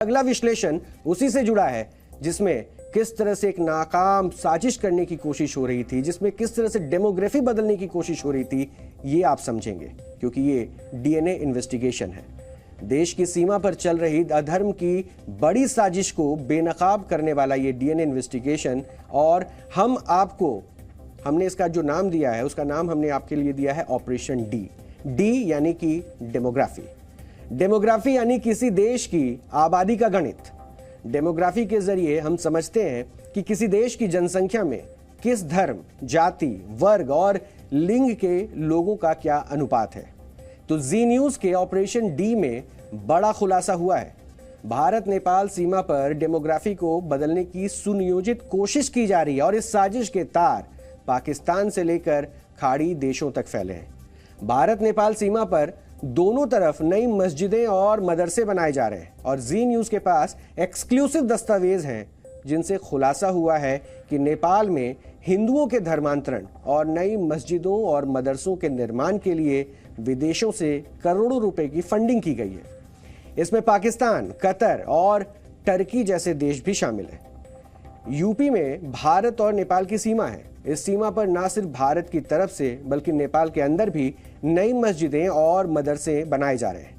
अगला विश्लेषण उसी से जुड़ा है, जिसमें किस तरह से एक नाकाम साजिश करने की कोशिश हो रही थी, जिसमें किस तरह से डेमोग्राफी बदलने की कोशिश हो रही थी, ये आप समझेंगे क्योंकि ये डीएनए इन्वेस्टिगेशन है। देश की सीमा पर चल रही अधर्म की बड़ी साजिश को बेनकाब करने वाला ये डीएनए इन्वेस्टिगेशन, और हमने इसका जो नाम दिया है, उसका नाम हमने आपके लिए दिया है ऑपरेशन डी यानी कि डेमोग्राफी यानी किसी देश की आबादी का गणित। डेमोग्राफी के जरिए हम समझते हैं कि किसी देश की जनसंख्या में किस धर्म, जाति, वर्ग और लिंग के लोगों का क्या अनुपात है। तो जी न्यूज के ऑपरेशन डी में बड़ा खुलासा हुआ है। भारत नेपाल सीमा पर डेमोग्राफी को बदलने की सुनियोजित कोशिश की जा रही है और इस साजिश के तार पाकिस्तान से लेकर खाड़ी देशों तक फैले हैं। भारत नेपाल सीमा पर दोनों तरफ नई मस्जिदें और मदरसे बनाए जा रहे हैं और जी न्यूज के पास एक्सक्लूसिव दस्तावेज हैं जिनसे खुलासा हुआ है कि नेपाल में हिंदुओं के धर्मांतरण और नई मस्जिदों और मदरसों के निर्माण के लिए विदेशों से करोड़ों रुपए की फंडिंग की गई है। इसमें पाकिस्तान, कतर और टर्की जैसे देश भी शामिल हैं। यूपी में भारत और नेपाल की सीमा है। इस सीमा पर न सिर्फ भारत की तरफ से बल्कि नेपाल के अंदर भी नई मस्जिदें और मदरसे बनाए जा रहे हैं।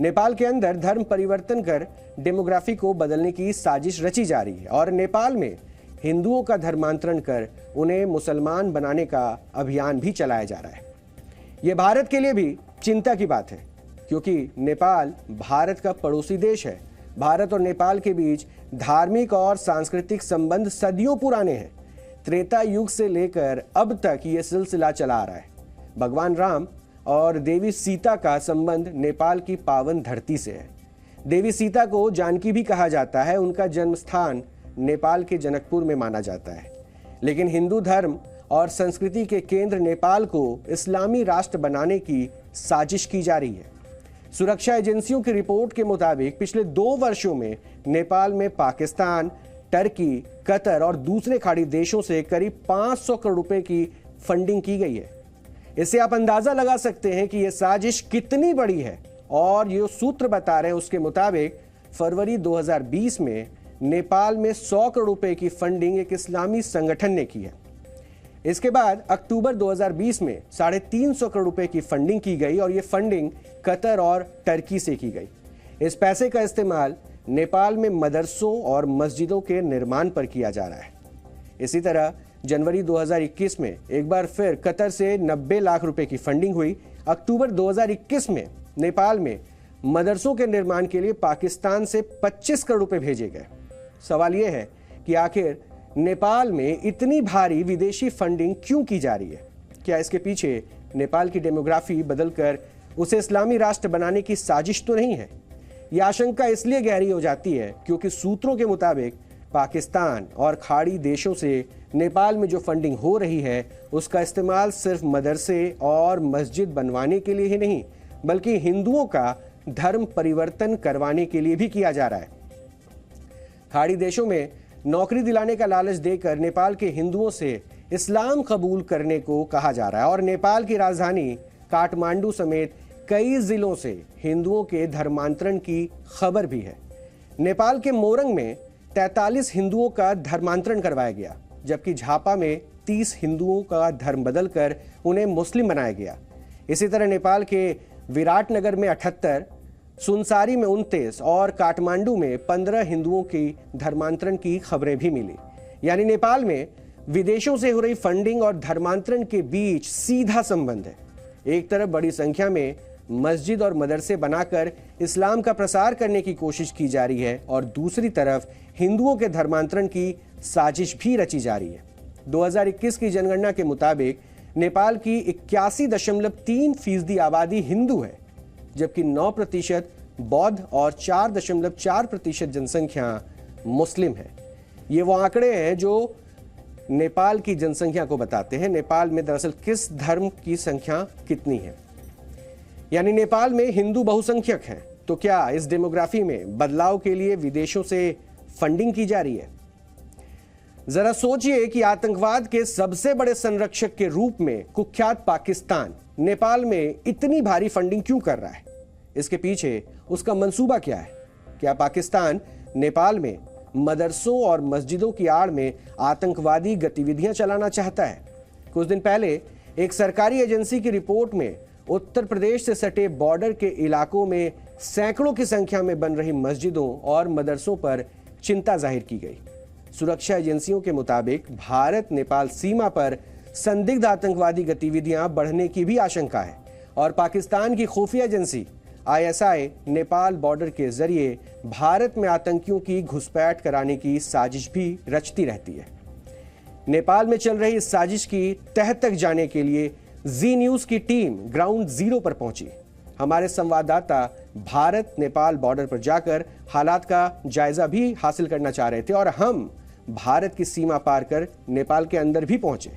नेपाल के अंदर धर्म परिवर्तन कर डेमोग्राफी को बदलने की साजिश रची जा रही है और नेपाल में हिंदुओं का धर्मांतरण कर उन्हें मुसलमान बनाने का अभियान भी चलाया जा रहा है। ये भारत के लिए भी चिंता की बात है क्योंकि नेपाल भारत का पड़ोसी देश है। भारत और नेपाल के बीच धार्मिक और सांस्कृतिक संबंध सदियों पुराने हैं। त्रेता युग से लेकर अब तक ये सिलसिला चला आ रहा है। भगवान राम और देवी सीता का संबंध नेपाल की पावन धरती से है। देवी सीता को जानकी भी कहा जाता है। उनका जन्म स्थान नेपाल के जनकपुर में माना जाता है। लेकिन हिंदू धर्म और संस्कृति के केंद्र नेपाल को इस्लामी राष्ट्र बनाने की साजिश की जा रही है। सुरक्षा एजेंसियों की रिपोर्ट के मुताबिक पिछले 2 वर्षों में नेपाल में पाकिस्तान, टर्की, कतर और दूसरे खाड़ी देशों से करीब 500 करोड़ रुपए की फंडिंग की गई है। इससे आप अंदाजा लगा सकते हैं कि यह साजिश कितनी बड़ी है और ये सूत्र बता रहे हैं उसके मुताबिक फरवरी 2020 में नेपाल में 100 करोड़ रुपए की फंडिंग एक इस्लामी संगठन ने की है। इसके बाद अक्टूबर 2020 में 350 करोड़ रुपए की फंडिंग की गई और ये फंडिंग कतर और टर्की से की गई। इस पैसे का इस्तेमाल नेपाल में मदरसों और मस्जिदों के निर्माण पर किया जा रहा है। इसी तरह जनवरी 2021 में एक बार फिर कतर से 90 लाख रुपए की फंडिंग हुई। अक्टूबर 2021 में नेपाल में मदरसों के निर्माण के लिए पाकिस्तान से 25 करोड़ रुपए भेजे गए। सवाल यह है कि आखिर नेपाल में इतनी भारी विदेशी फंडिंग क्यों की जा रही है? क्या इसके पीछे नेपाल की डेमोग्राफी बदलकर उसे इस्लामी राष्ट्र बनाने की साजिश तो नहीं है? यह आशंका इसलिए गहरी हो जाती है क्योंकि सूत्रों के मुताबिक पाकिस्तान और खाड़ी देशों से नेपाल में जो फंडिंग हो रही है उसका इस्तेमाल सिर्फ मदरसे और मस्जिद बनवाने के लिए ही नहीं बल्कि हिंदुओं का धर्म परिवर्तन करवाने के लिए भी किया जा रहा है। खाड़ी देशों में नौकरी दिलाने का लालच देकर नेपाल के हिंदुओं से इस्लाम कबूल करने को कहा जा रहा है और नेपाल की राजधानी काठमांडू समेत कई जिलों से हिंदुओं के धर्मांतरण की खबर भी है। नेपाल के मोरंग में 43 हिंदुओं का धर्मांतरण करवाया गया, जबकि झापा में 30 हिंदुओं का धर्म बदलकर उन्हें मुस्लिम बनाया गया। इसी तरह नेपाल के विराटनगर में 78, सुनसारी में 29 और काठमांडू में 15 हिंदुओं की धर्मांतरण की खबरें भी मिली। यानी नेपाल में विदेशों से हो रही फंडिंग और धर्मांतरण के बीच सीधा संबंध है। एक तरफ बड़ी संख्या में मस्जिद और मदरसे बनाकर इस्लाम का प्रसार करने की कोशिश की जा रही है और दूसरी तरफ हिंदुओं के धर्मांतरण की साजिश भी रची जा रही है। 2021 की जनगणना के मुताबिक नेपाल की 81.3% आबादी हिंदू है, जबकि 9% बौद्ध और 4.4% जनसंख्या मुस्लिम है। ये वो आंकड़े हैं जो नेपाल की जनसंख्या को बताते हैं नेपाल में दरअसल किस धर्म की संख्या कितनी है। यानी नेपाल में हिंदू बहुसंख्यक हैं। तो क्या इस डेमोग्राफी में बदलाव के लिए विदेशों से फंडिंग की जा रही है? जरा सोचिए कि आतंकवाद के सबसे बड़े संरक्षक के रूप में कुख्यात पाकिस्तान नेपाल में इतनी भारी फंडिंग क्यों कर रहा है? इसके पीछे उसका मंसूबा क्या है? क्या पाकिस्तान नेपाल में मदरसों और मस्जिदों की आड़ में आतंकवादी गतिविधियां चलाना चाहता है? कुछ दिन पहले एक सरकारी एजेंसी की रिपोर्ट में उत्तर प्रदेश से सटे बॉर्डर के इलाकों में सैकड़ों की संख्या में बन रही मस्जिदों और मदरसों पर चिंता जाहिर की गई। सुरक्षा एजेंसियों के मुताबिक भारत नेपाल सीमा पर संदिग्ध आतंकवादी गतिविधियां बढ़ने की भी आशंका है और पाकिस्तान की खुफिया एजेंसी ISI नेपाल बॉर्डर के जरिए भारत में आतंकियों की घुसपैठ कराने की साजिश भी रचती रहती है। नेपाल में चल रही इस साजिश की तह तक जाने के लिए जी न्यूज की टीम ग्राउंड जीरो पर पहुंची। हमारे संवाददाता भारत नेपाल बॉर्डर पर जाकर हालात का जायजा भी हासिल करना चाह रहे थे और हम भारत की सीमा पार कर नेपाल के अंदर भी पहुंचे।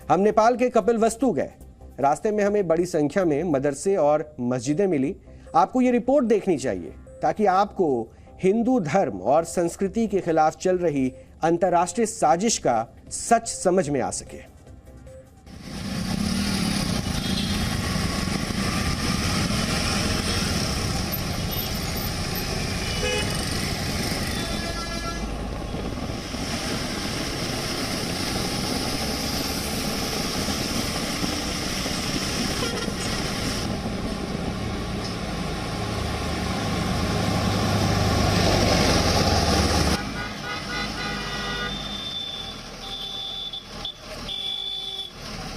हम नेपाल के कपिलवस्तु गए। रास्ते में हमें बड़ी संख्या में मदरसे और मस्जिदें मिली। आपको ये रिपोर्ट देखनी चाहिए ताकि आपको हिंदू धर्म और संस्कृति के खिलाफ चल रही अंतर्राष्ट्रीय साजिश का सच समझ में आ सके।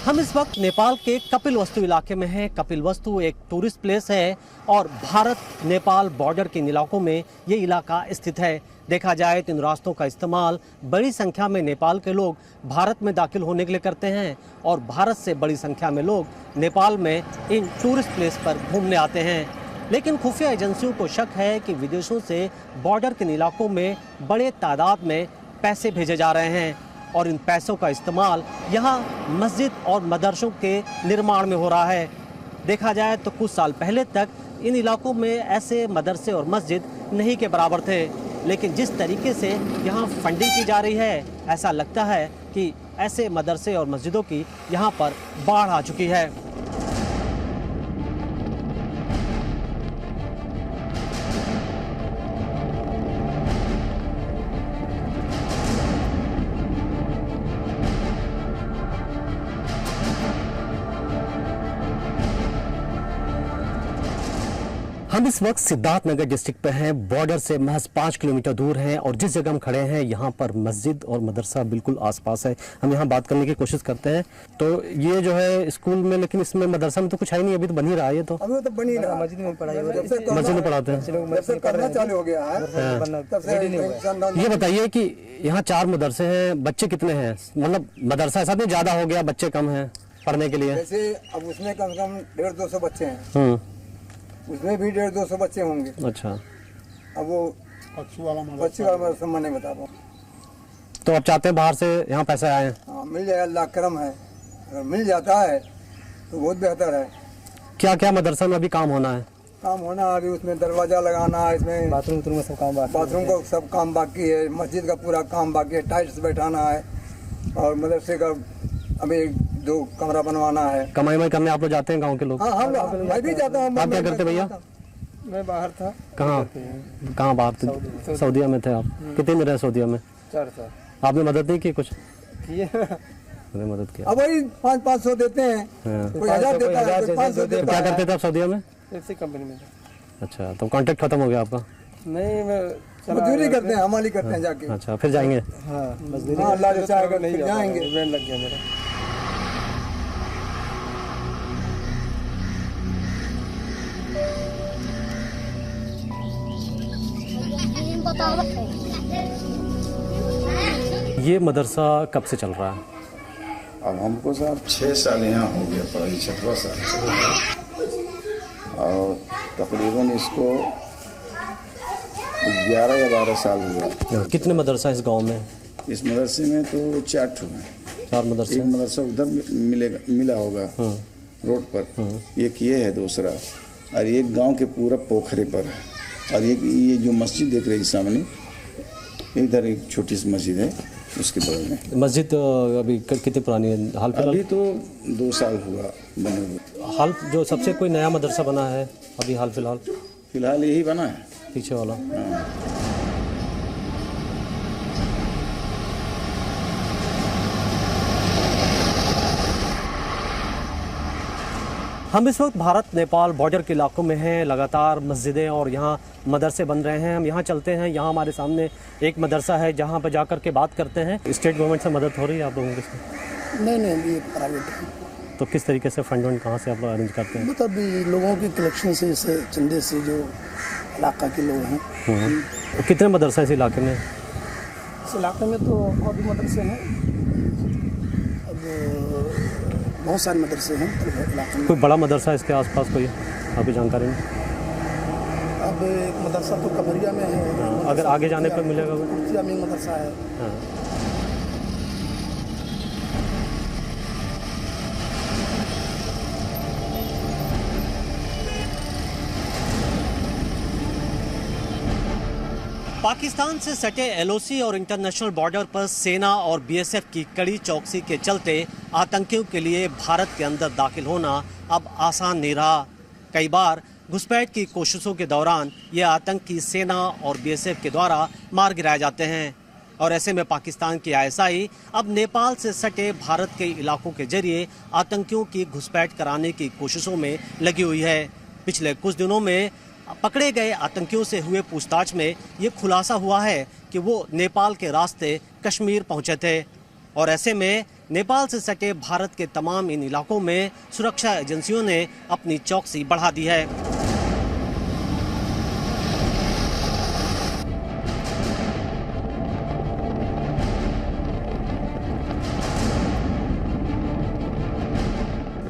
हम इस वक्त नेपाल के कपिलवस्तु इलाके में हैं। कपिलवस्तु एक टूरिस्ट प्लेस है और भारत नेपाल बॉर्डर के इलाकों में ये इलाका स्थित है। देखा जाए तो इन रास्तों का इस्तेमाल बड़ी संख्या में नेपाल के लोग भारत में दाखिल होने के लिए करते हैं और भारत से बड़ी संख्या में लोग नेपाल में इन टूरिस्ट प्लेस पर घूमने आते हैं। लेकिन खुफिया एजेंसियों को शक है कि विदेशों से बॉर्डर के इलाकों में बड़े तादाद में पैसे भेजे जा रहे हैं और इन पैसों का इस्तेमाल यहाँ मस्जिद और मदरसों के निर्माण में हो रहा है। देखा जाए तो कुछ साल पहले तक इन इलाकों में ऐसे मदरसे और मस्जिद नहीं के बराबर थे, लेकिन जिस तरीके से यहाँ फंडिंग की जा रही है ऐसा लगता है कि ऐसे मदरसे और मस्जिदों की यहाँ पर बाढ़ आ चुकी है। हम इस वक्त सिद्धार्थनगर डिस्ट्रिक्ट पे हैं। बॉर्डर से महज 5 किलोमीटर दूर हैं और जिस जगह हम खड़े हैं यहाँ पर मस्जिद और मदरसा बिल्कुल आसपास है। हम यहाँ बात करने की कोशिश करते हैं। तो ये जो है स्कूल में, लेकिन इसमें मदरसा में तो कुछ है नहीं, अभी तो बन ही रहा है। ये तो अभी तो बन ही रहा, मस्जिद में पढ़ाई हो रही है, मस्जिद में पढ़ाते हैं। चालू हो गया है। ये बताइए कि यहाँ 4 मदरसे हैं, बच्चे कितने हैं? मतलब मदरसा ऐसा नहीं ज्यादा हो गया, बच्चे कम हैं पढ़ने के लिए? जैसे अब उसमें कम से कम 150-200 बच्चे हैं, उसमें भी 150-200 बच्चे होंगे। अच्छा, अब वो बच्ची वाला मदरसा मैं नहीं बता पाऊँ। तो आप चाहते हैं बाहर से यहाँ पैसे आए? हाँ, मिल जाए, अल्लाह करम है। अगर मिल जाता है तो बहुत बेहतर है। क्या क्या मदरसा में अभी काम होना है? काम होना अभी उसमें दरवाजा लगाना है, इसमें बाथरूम में सब काम बाकी, बाथरूम का सब काम बाकी है, मस्जिद का पूरा काम बाकी है, टाइल्स बैठाना है और मदरसे का अभी 2 कमरा बनवाना है। कमाई करने आप लोग जाते हैं गांव के लोग? हाँ, मैं भी जाता हूँ। आप क्या करते भैया? मैं बाहर था। कहाँ बाहर थे? सऊदीया में थे आप? कितने में रहे सऊदीया में? 4 साल। आपने मदद नहीं की कुछ? मैंने मदद किया। अब वही 500 देते हैं, कोई 1000 देता है, कोई 500 देता है। क्या करते थे आप सऊदीया में? ऐसी कंपनी में। अच्छा, तो कॉन्ट्रैक्ट खत्म हो गया आपका? नहीं, मैं मजदूरी करते हैं, हमारी करते हैं जाके। अच्छा, फिर जाएंगे? हाँ, अल्लाह जो चाहेगा फिर जाएंगे। लग गया मेरा। ये मदरसा कब से चल रहा है? अब हमको साहब 6 साल यहाँ हो गया, पढ़ाई 6वां साल, और तकरीबन इसको 11 या 12 साल हुआ। कितने मदरसा इस गांव में? इस मदरसे में तो 4 ठो हैं। 4 मदरसे? एक मदरसा उधर मिला होगा रोड पर, एक ये है दूसरा, और एक गांव के पूरा पोखरे पर है, और एक ये जो मस्जिद देख रही सामने, इधर एक छोटी सी मस्जिद है उसके बगल में। मस्जिद अभी कितनी पुरानी है? हाल फिलहाल अभी तो 2 साल हुआ बने हुए। हाल जो सबसे कोई नया मदरसा बना है अभी हाल फिलहाल? फिलहाल यही बना है। पीछे वाला। हम इस वक्त भारत नेपाल बॉर्डर के इलाकों में हैं। लगातार मस्जिदें और यहाँ मदरसे बन रहे हैं। हम यहाँ चलते हैं। यहाँ हमारे सामने एक मदरसा है जहाँ पर जाकर के बात करते हैं। स्टेट गवर्नमेंट से मदद हो रही है आप लोगों की? नहीं, ये प्राइवेट है। तो किस तरीके से फंड कहाँ से आप अरेंज करते हैं? मतलब लोगों की कलेक्शन से, इससे चंदे से जो इलाका के लोग हैं। तो कितने मदरसा इस इलाके में? इस इलाके में तो और भी मदरसे हैं, अब बहुत सारे मदरसे हैं इलाके में। कोई बड़ा मदरसा इसके आसपास कोई आपकी जानकारी में? अब एक मदरसा तो कमरिया में है। अगर आगे जाने पर मिलेगा? कुर्सिया में मदरसा है। हाँ। पाकिस्तान से सटे एलओसी और इंटरनेशनल बॉर्डर पर सेना और बीएसएफ की कड़ी चौकसी के चलते आतंकियों के लिए भारत के अंदर दाखिल होना अब आसान नहीं रहा। कई बार घुसपैठ की कोशिशों के दौरान ये आतंकी सेना और बीएसएफ के द्वारा मार गिराए जाते हैं और ऐसे में पाकिस्तान की आईएसआई अब नेपाल से सटे भारत के इलाकों के जरिए आतंकियों की घुसपैठ कराने की कोशिशों में लगी हुई है। पिछले कुछ दिनों में पकड़े गए आतंकियों से हुए पूछताछ में ये खुलासा हुआ है कि वो नेपाल के रास्ते कश्मीर पहुंचे थे और ऐसे में नेपाल से सटे भारत के तमाम इन इलाकों में सुरक्षा एजेंसियों ने अपनी चौकसी बढ़ा दी है।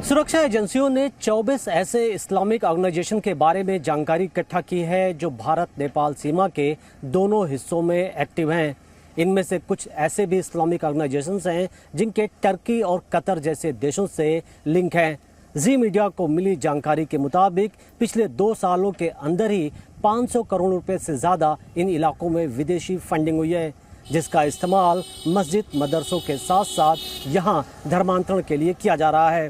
सुरक्षा एजेंसियों ने 24 ऐसे इस्लामिक ऑर्गेनाइजेशन के बारे में जानकारी इकट्ठा की है जो भारत नेपाल सीमा के दोनों हिस्सों में एक्टिव हैं। इनमें से कुछ ऐसे भी इस्लामिक ऑर्गेनाइजेशंस हैं जिनके टर्की और कतर जैसे देशों से लिंक हैं। जी मीडिया को मिली जानकारी के मुताबिक पिछले 2 सालों के अंदर ही 500 करोड़ रुपए से ज़्यादा इन इलाकों में विदेशी फंडिंग हुई है, जिसका इस्तेमाल मस्जिद मदरसों के साथ साथ यहाँ धर्मांतरण के लिए किया जा रहा है।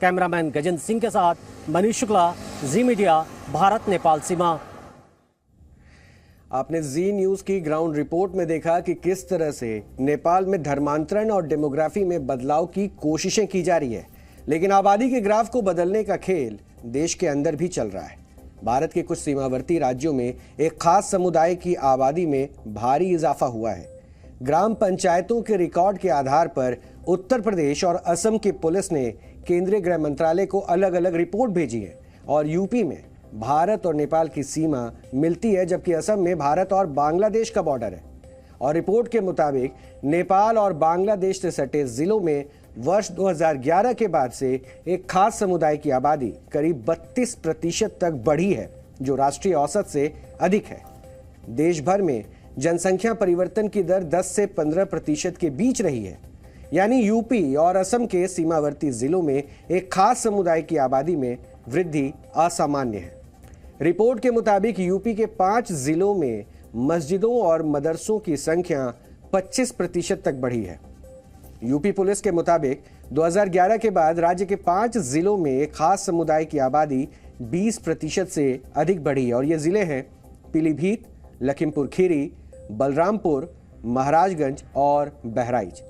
कैमरामैन गजेंद्र सिंह के साथ मनीष शुक्ला, जी मीडिया, भारत नेपाल सीमा। आपने जी न्यूज की ग्राउंड रिपोर्ट में देखा कि किस तरह से नेपाल में धर्मांतरण और डेमोग्राफी में बदलाव की कोशिशें की जा रही है, लेकिन आबादी के ग्राफ को बदलने का खेल देश के अंदर भी चल रहा है। भारत के कुछ सीमावर्ती राज्यों में एक खास समुदाय की आबादी में भारी इजाफा हुआ है। ग्राम पंचायतों के रिकॉर्ड के आधार पर उत्तर प्रदेश और असम की पुलिस ने केंद्रीय गृह मंत्रालय को अलग अलग रिपोर्ट भेजी है और यूपी में भारत और नेपाल की सीमा मिलती है, जबकि असम में भारत और बांग्लादेश का बॉर्डर है। और रिपोर्ट के मुताबिक नेपाल और बांग्लादेश से सटे जिलों में वर्ष 2011 के बाद से एक खास समुदाय की आबादी करीब 32% तक बढ़ी है, जो राष्ट्रीय औसत से अधिक है। देश भर में जनसंख्या परिवर्तन की दर 10 से 15% के बीच रही है, यानी यूपी और असम के सीमावर्ती जिलों में एक खास समुदाय की आबादी में वृद्धि असामान्य है। रिपोर्ट के मुताबिक यूपी के 5 जिलों में मस्जिदों और मदरसों की संख्या 25% तक बढ़ी है। यूपी पुलिस के मुताबिक 2011 के बाद राज्य के 5 जिलों में एक खास समुदाय की आबादी 20% से अधिक बढ़ी है और ये जिले हैं पीलीभीत, लखीमपुर खीरी, बलरामपुर, महाराजगंज और बहराइच।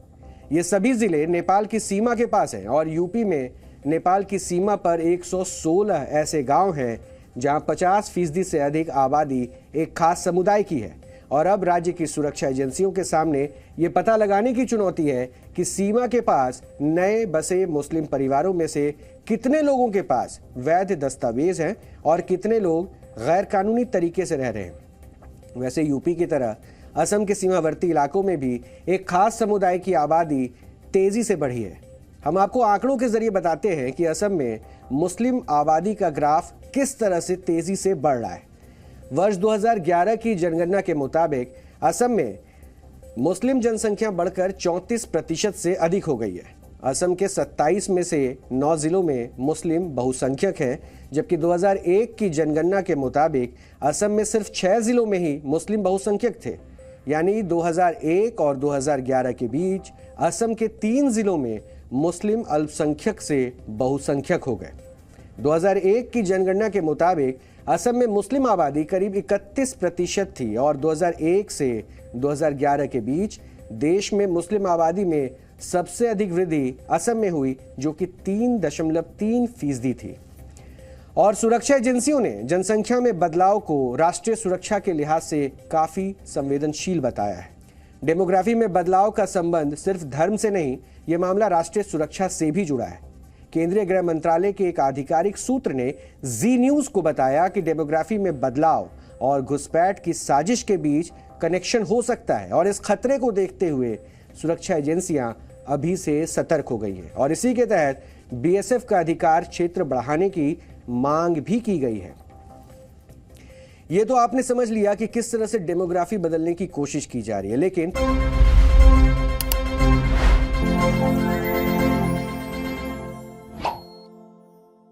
ये सभी जिले नेपाल की सीमा के पास हैं और यूपी में नेपाल की सीमा पर 116 ऐसे गांव हैं जहां 50% से अधिक आबादी एक खास समुदाय की है। और अब राज्य की सुरक्षा एजेंसियों के सामने ये पता लगाने की चुनौती है कि सीमा के पास नए बसे मुस्लिम परिवारों में से कितने लोगों के पास वैध दस्तावेज हैं और कितने लोग गैर कानूनी तरीके से रह रहे हैं। वैसे यूपी की तरह असम के सीमावर्ती इलाकों में भी एक खास समुदाय की आबादी तेजी से बढ़ी है। हम आपको आंकड़ों के जरिए बताते हैं कि असम में मुस्लिम आबादी का ग्राफ किस तरह से तेजी से बढ़ रहा है। वर्ष 2011 की जनगणना के मुताबिक असम में मुस्लिम जनसंख्या बढ़कर 34% से अधिक हो गई है। असम के 27 में से 9 जिलों में मुस्लिम बहुसंख्यक हैं, जबकि 2001 की जनगणना के मुताबिक असम में सिर्फ 6 जिलों में ही मुस्लिम बहुसंख्यक थे। यानी 2001 और 2011 के बीच असम के 3 जिलों में मुस्लिम अल्पसंख्यक से बहुसंख्यक हो गए। 2001 की जनगणना के मुताबिक असम में मुस्लिम आबादी करीब 31% थी और 2001 से 2011 के बीच देश में मुस्लिम आबादी में सबसे अधिक वृद्धि असम में हुई, जो कि 3.3% थी। और सुरक्षा एजेंसियों ने जनसंख्या में बदलाव को राष्ट्रीय सुरक्षा के लिहाज से काफी संवेदनशील बताया है। डेमोग्राफी में बदलाव का संबंध सिर्फ धर्म से नहीं, यह मामला राष्ट्रीय सुरक्षा से भी जुड़ा है। केंद्रीय गृह मंत्रालय के एक आधिकारिक सूत्र ने जी न्यूज को बताया कि डेमोग्राफी में बदलाव और घुसपैठ की साजिश के बीच कनेक्शन हो सकता है और इस खतरे को देखते हुए सुरक्षा एजेंसियां अभी से सतर्क हो गई हैं और इसी के तहत बीएसएफ का अधिकार क्षेत्र बढ़ाने की मांग भी की गई है। ये तो आपने समझ लिया कि किस तरह से डेमोग्राफी बदलने की कोशिश की जा रही है, लेकिन